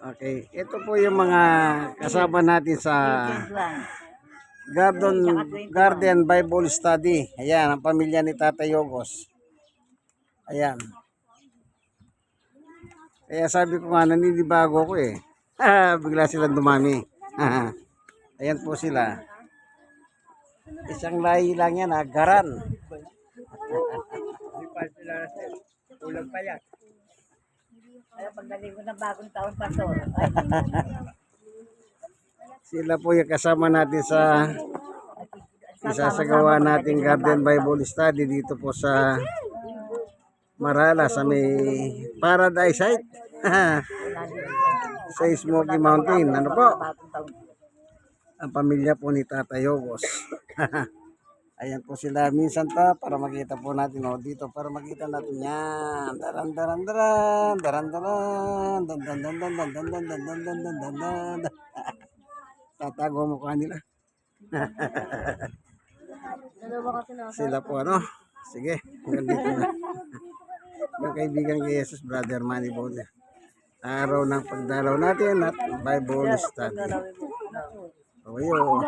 Okay, ito po yung mga kasama natin sa Garden Bible Study. Ayan, ang pamilya ni Tata Yogos. Ayan. Kaya sabi ko nga, naninibago ko eh. Bigla silang dumami. Ayan po sila. Isang lahi lang yan, Garan. Ulang pa yan. Ay, pagdating ko ng bagong taon, Pastor. Sila po yung kasama natin sa isasagawa nating Garden Bible Study dito po sa Marala sa may Paradise Site. Sa Smoky Mountain. Ano po? Ang pamilya po ni Tata Yogos. Ayan po sila minsan pa para makita po natin dito para makita natin yan. Daran daran daran daran daran dan dan dan dan dan dan dan dan dan dan dan dan dan. Tatago mo kanila. Sila po Sige, hanggang dito na. Yung kaibigan kay Jesus, Brother Manny Bode. Araw ng pagdalaw natin at Bible study. So, yun.